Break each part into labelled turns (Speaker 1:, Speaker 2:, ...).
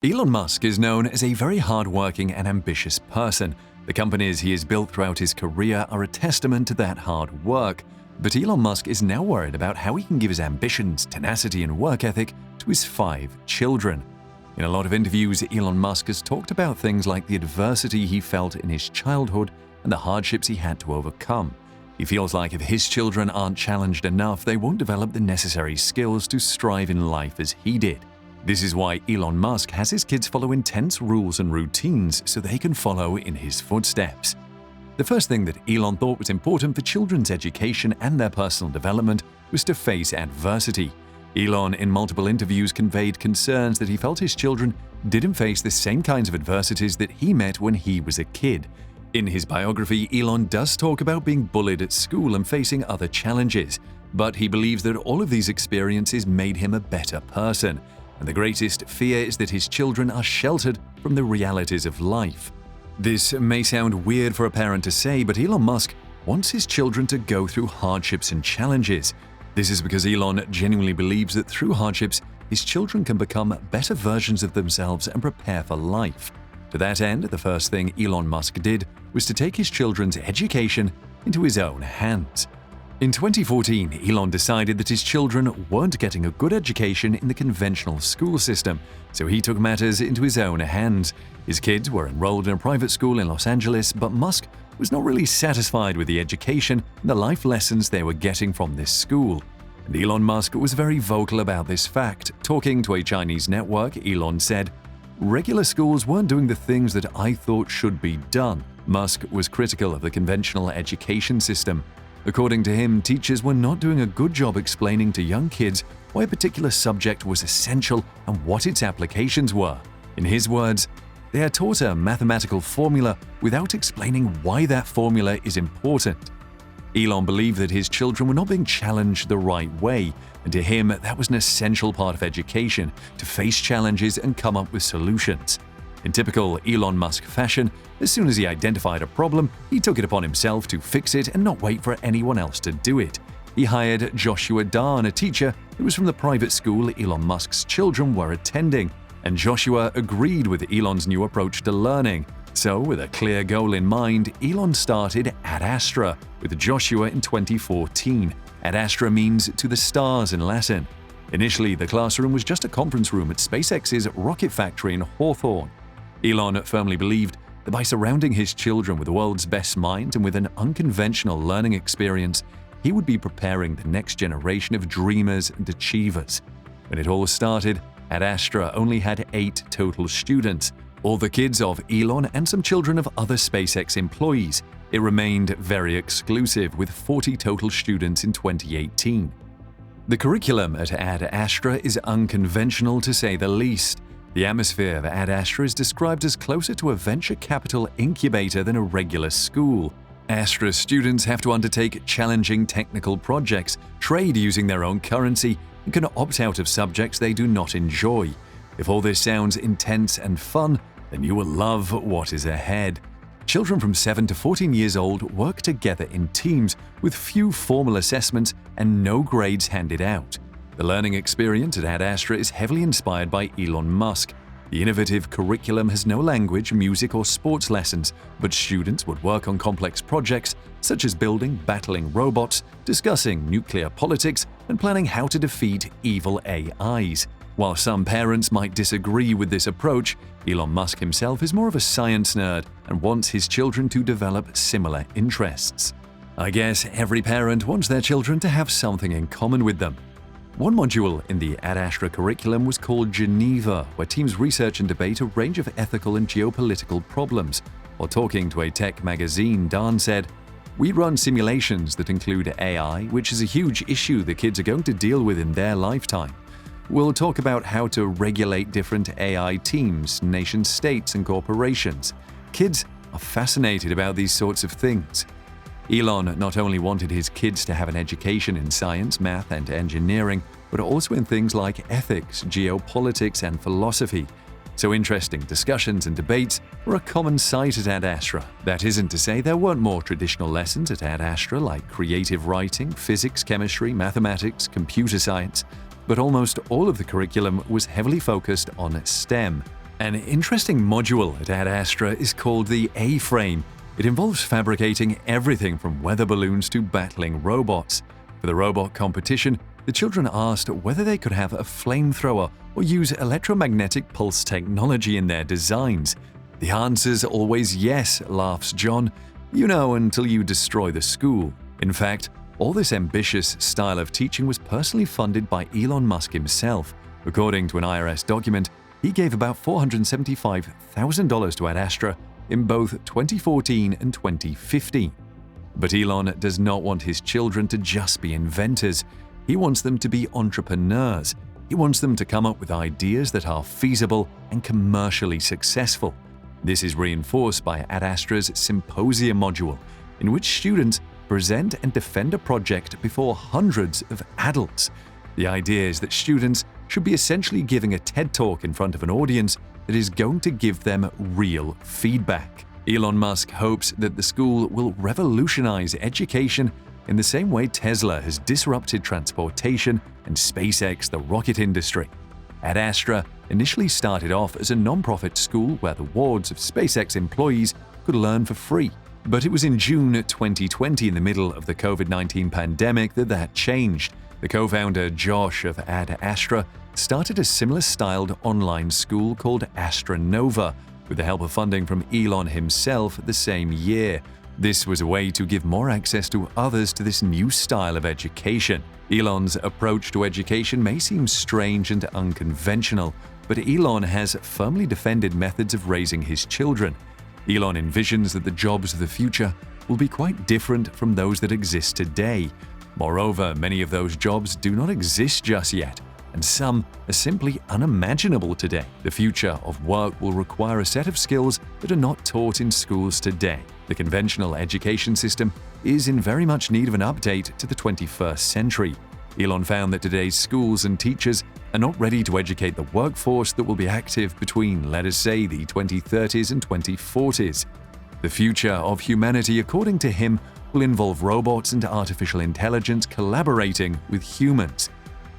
Speaker 1: Elon Musk is known as a very hard-working and ambitious person. The companies he has built throughout his career are a testament to that hard work. But Elon Musk is now worried about how he can give his ambitions, tenacity, and work ethic to his 5 children. In a lot of interviews, Elon Musk has talked about things like the adversity he felt in his childhood and the hardships he had to overcome. He feels like if his children aren't challenged enough, they won't develop the necessary skills to strive in life as he did. This is why Elon Musk has his kids follow intense rules and routines so they can follow in his footsteps. The first thing that Elon thought was important for children's education and their personal development was to face adversity. Elon, in multiple interviews, conveyed concerns that he felt his children didn't face the same kinds of adversities that he met when he was a kid. In his biography, Elon does talk about being bullied at school and facing other challenges, but he believes that all of these experiences made him a better person. And the greatest fear is that his children are sheltered from the realities of life. This may sound weird for a parent to say, but Elon Musk wants his children to go through hardships and challenges. This is because Elon genuinely believes that through hardships, his children can become better versions of themselves and prepare for life. To that end, the first thing Elon Musk did was to take his children's education into his own hands. In 2014, Elon decided that his children weren't getting a good education in the conventional school system, so he took matters into his own hands. His kids were enrolled in a private school in Los Angeles, but Musk was not really satisfied with the education and the life lessons they were getting from this school. And Elon Musk was very vocal about this fact. Talking to a Chinese network, Elon said, "Regular schools weren't doing the things that I thought should be done." Musk was critical of the conventional education system. According to him, teachers were not doing a good job explaining to young kids why a particular subject was essential and what its applications were. In his words, they are taught a mathematical formula without explaining why that formula is important. Elon believed that his children were not being challenged the right way, and to him, that was an essential part of education, to face challenges and come up with solutions. In typical Elon Musk fashion, as soon as he identified a problem, he took it upon himself to fix it and not wait for anyone else to do it. He hired Joshua Darn, a teacher who was from the private school Elon Musk's children were attending, and Joshua agreed with Elon's new approach to learning. So, with a clear goal in mind, Elon started Ad Astra with Joshua in 2014. Ad Astra means "to the stars" in Latin. Initially, the classroom was just a conference room at SpaceX's rocket factory in Hawthorne. Elon firmly believed that by surrounding his children with the world's best minds and with an unconventional learning experience, he would be preparing the next generation of dreamers and achievers. When it all started, Ad Astra only had 8 total students, all the kids of Elon and some children of other SpaceX employees. It remained very exclusive, with 40 total students in 2018. The curriculum at Ad Astra is unconventional to say the least. The atmosphere of Ad Astra is described as closer to a venture capital incubator than a regular school. Astra students have to undertake challenging technical projects, trade using their own currency, and can opt out of subjects they do not enjoy. If all this sounds intense and fun, then you will love what is ahead. Children from 7 to 14 years old work together in teams with few formal assessments and no grades handed out. The learning experience at Ad Astra is heavily inspired by Elon Musk. The innovative curriculum has no language, music, or sports lessons, but students would work on complex projects such as building, battling robots, discussing nuclear politics, and planning how to defeat evil AIs. While some parents might disagree with this approach, Elon Musk himself is more of a science nerd and wants his children to develop similar interests. I guess every parent wants their children to have something in common with them. One module in the Ad Astra curriculum was called Geneva, where teams research and debate a range of ethical and geopolitical problems. While talking to a tech magazine, Darn said, "We run simulations that include AI, which is a huge issue the kids are going to deal with in their lifetime. We'll talk about how to regulate different AI teams, nation-states, and corporations. Kids are fascinated about these sorts of things." Elon not only wanted his kids to have an education in science, math, and engineering, but also in things like ethics, geopolitics, and philosophy. So interesting discussions and debates were a common sight at Ad Astra. That isn't to say there weren't more traditional lessons at Ad Astra like creative writing, physics, chemistry, mathematics, computer science, but almost all of the curriculum was heavily focused on STEM. An interesting module at Ad Astra is called the A-frame. It involves fabricating everything from weather balloons to battling robots. For the robot competition, the children asked whether they could have a flamethrower or use electromagnetic pulse technology in their designs. The answer's always yes, laughs John. You know, until you destroy the school. In fact, all this ambitious style of teaching was personally funded by Elon Musk himself. According to an IRS document, he gave about $475,000 to Ad Astra in both 2014 and 2015. But Elon does not want his children to just be inventors. He wants them to be entrepreneurs. He wants them to come up with ideas that are feasible and commercially successful. This is reinforced by Ad Astra's Symposium module, in which students present and defend a project before hundreds of adults. The idea is that students should be essentially giving a TED Talk in front of an audience that is going to give them real feedback. Elon Musk hopes that the school will revolutionize education in the same way Tesla has disrupted transportation and SpaceX the rocket industry. Ad Astra initially started off as a non-profit school where the wards of SpaceX employees could learn for free. But it was in June 2020, in the middle of the COVID-19 pandemic, that changed. The co-founder Josh of Ad Astra started a similar-styled online school called Astronova, with the help of funding from Elon himself the same year. This was a way to give more access to others to this new style of education. Elon's approach to education may seem strange and unconventional, but Elon has firmly defended methods of raising his children. Elon envisions that the jobs of the future will be quite different from those that exist today. Moreover, many of those jobs do not exist just yet, and some are simply unimaginable today. The future of work will require a set of skills that are not taught in schools today. The conventional education system is in very much need of an update to the 21st century. Elon found that today's schools and teachers are not ready to educate the workforce that will be active between, let us say, the 2030s and 2040s. The future of humanity, according to him, will involve robots and artificial intelligence collaborating with humans.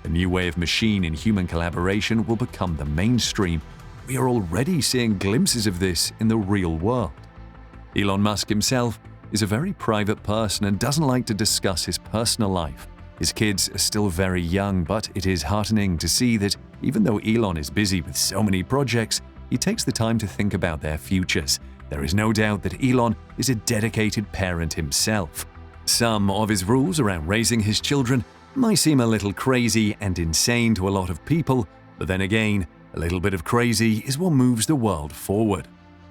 Speaker 1: A new way of machine and human collaboration will become the mainstream. We are already seeing glimpses of this in the real world. Elon Musk himself is a very private person and doesn't like to discuss his personal life. His kids are still very young, but it is heartening to see that even though Elon is busy with so many projects, he takes the time to think about their futures. There is no doubt that Elon is a dedicated parent himself. Some of his rules around raising his children might seem a little crazy and insane to a lot of people, but then again, a little bit of crazy is what moves the world forward.